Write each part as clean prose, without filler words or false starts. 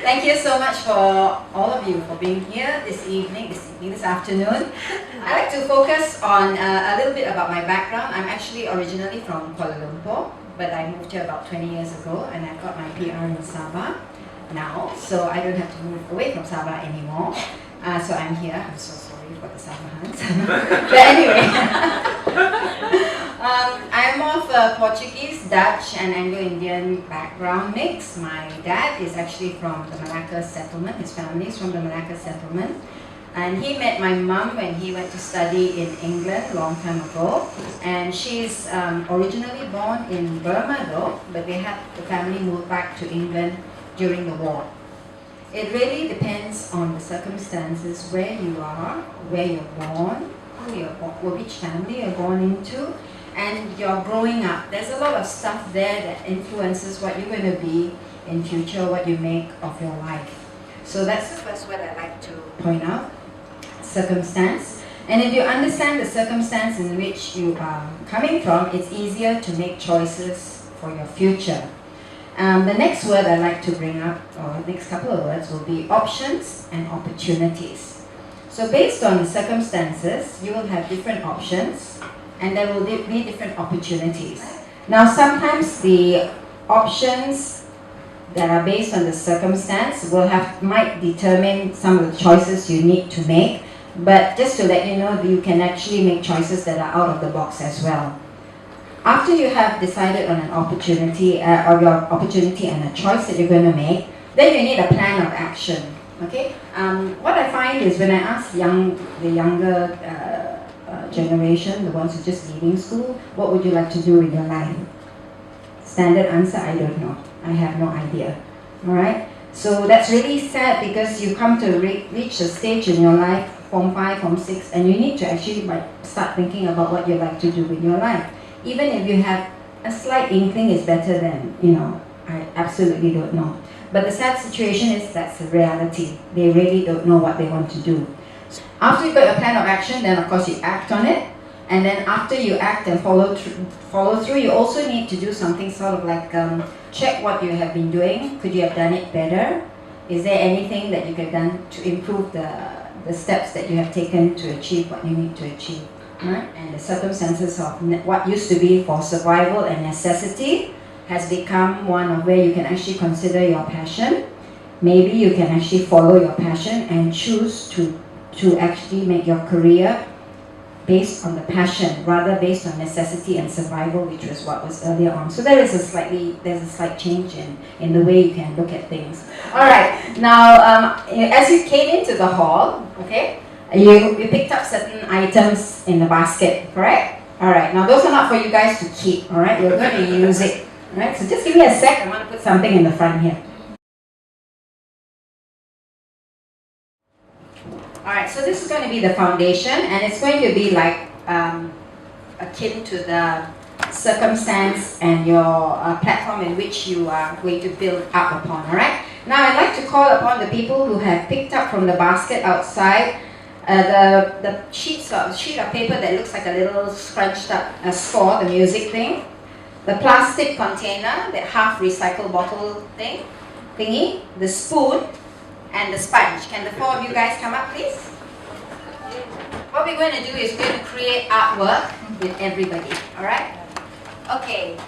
Thank you so much for all of you for being here this afternoon. I like to focus on a little bit about my background. I'm actually originally from Kuala Lumpur, but I moved here about 20 years ago, and I've got my PR in Sabah now, so I don't have to move away from Sabah anymore. So I'm here. I'm so sorry for the Sabahans. But anyway, I'm of a Portuguese, Dutch, and Anglo-Indian background mix. My dad is actually from the Malacca settlement. His family is from the Malacca settlement. And he met my mum when he went to study in England a long time ago. And she's originally born in Burma though, but the family moved back to England during the war. It really depends on the circumstances, where you are, where you're born, which family you're born into, and you're growing up. There's a lot of stuff there that influences what you're going to be in future, what you make of your life. So that's the first word I'd like to point out, circumstance. And if you understand the circumstance in which you are coming from, it's easier to make choices for your future. The next word I'd like to bring up, or the next couple of words, will be options and opportunities. So based on the circumstances, you will have different options and there will be different opportunities. Now sometimes the options that are based on the circumstance might determine some of the choices you need to make, but just to let you know, you can actually make choices that are out of the box as well. After you have decided on an opportunity, or your opportunity and a choice that you're going to make, then you need a plan of action. Okay. What I find is when I ask the younger generation, the ones who are just leaving school, what would you like to do in your life? Standard answer: I don't know. I have no idea. All right. So that's really sad because you come to reach a stage in your life, Form 5, Form 6, and you need to actually start thinking about what you like to do with your life. Even if you have a slight inkling, is better than, I absolutely don't know. But the sad situation is that's the reality. They really don't know what they want to do. So after you've got a plan of action, then of course you act on it. And then after you act and follow through, you also need to do something sort of like check what you have been doing. Could you have done it better? Is there anything that you could have done to improve the steps that you have taken to achieve what you need to achieve? Right? And the circumstances of what used to be for survival and necessity has become one of where you can actually consider your passion. Maybe you can actually follow your passion and choose to actually make your career based on the passion rather based on necessity and survival, which was what was earlier on. So there's a slight change in the way you can look at things. All right, now as you came into the hall, okay, you picked up certain items in the basket, correct? All right, now those are not for you guys to keep, all right? You're going to use it, all right? So just give me a sec, I want to put something in the front here. All right, so this is going to be the foundation, and it's going to be like akin to the circumstance and your platform in which you are going to build up upon, all right? Now I'd like to call upon the people who have picked up from the basket outside the sheet of paper that looks like a little scrunched up score, the music thing, the plastic container, the half recycled bottle thingy, the spoon, and the sponge. Can the four of you guys come up, please? What we're going to do is we're going to create artwork with everybody. All right? Okay.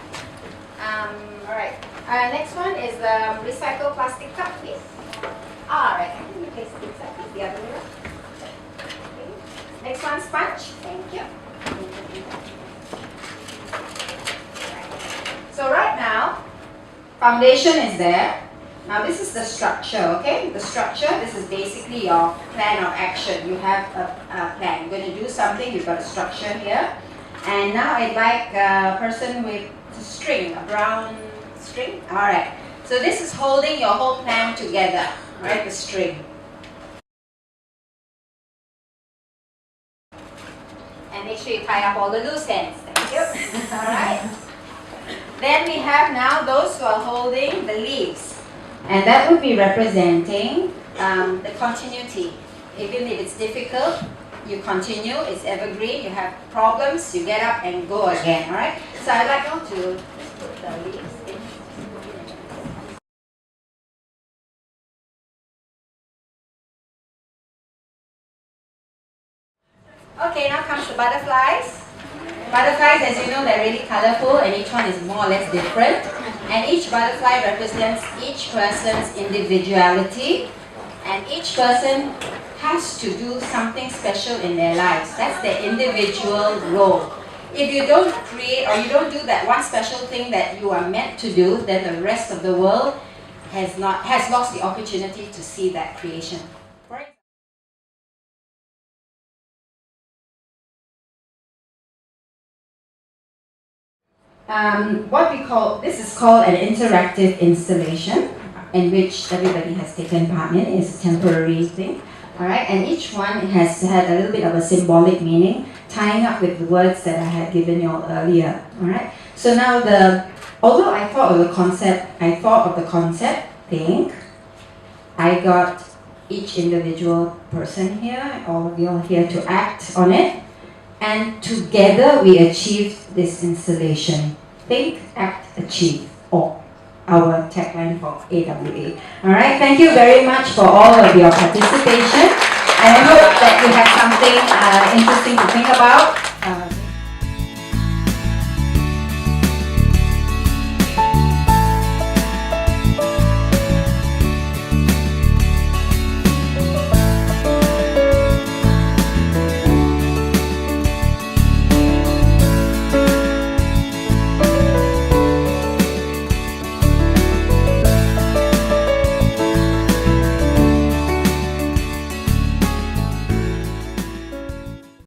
All right. Next one is the recycled plastic cup, please. All right. Can you place it inside, please? The other way around. Next one, sponge. Thank you. So right now, foundation is there. Now this is the structure, okay? The structure, this is basically your plan of action. You have a plan. You're going to do something, you've got a structure here. And now I'd like a person with a string, a brown string. All right. So this is holding your whole plan together, right? The string. And make sure you tie up all the loose ends. Thank you. All right. Then we have now those who are holding the leaves. And that would be representing the continuity. Even if it's difficult, you continue, it's evergreen, you have problems, you get up and go again, all right? So I'd like you to put the leaves in. Okay, now comes the butterflies. Butterflies, as you know, they're really colorful and each one is more or less different. And each butterfly represents each person's individuality, and each person has to do something special in their lives. That's their individual role. If you don't create or you don't do that one special thing that you are meant to do, then the rest of the world has lost the opportunity to see that creation. This is called an interactive installation in which everybody has taken part in. It's a temporary thing. Alright, and each one has had a little bit of a symbolic meaning, tying up with the words that I had given you all earlier. Alright, so now although I thought of the concept, I got each individual person here, all of you all here to act on it, and together we achieved this installation. Think, act, achieve, or our tagline for AWA. Alright, thank you very much for all of your participation, and I hope that you have something interesting to think about.